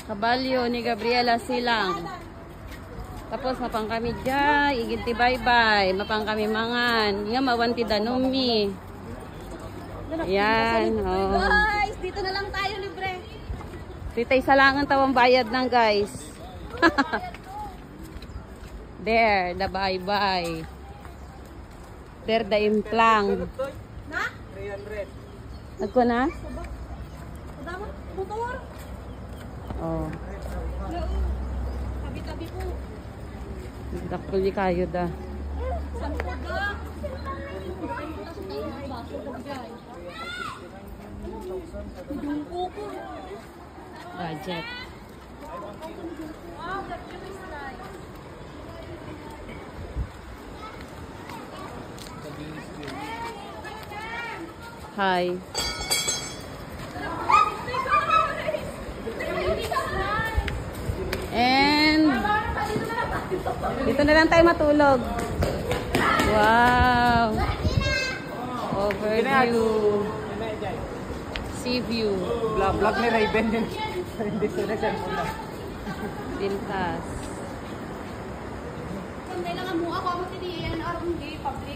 Kabalyo ni Gabriela Silang. Tapos mapang kami dyan, iginti bye-bye, mapang kami mangan. Nga mawanti danumi. Yan, oh. Guys, dito na lang tayo libre. Dito isa lang ang tawang bayad ng guys. There, the bye-bye. There, the implang. Na? 300. Nagko na? Kadama, motor. Oh. Tabi-tabi po. Dakuli kayo da. Saan po da? Yung kuko. Budget. Wow, that view is nice. Hi. And dito na lang tayo matulog. Wow. Overview. Sea view. Vlog ni Raven din. Hindi sila cellphone lang. Pintas. Sandali lang mo ako. Ako si Dian. Arong di public.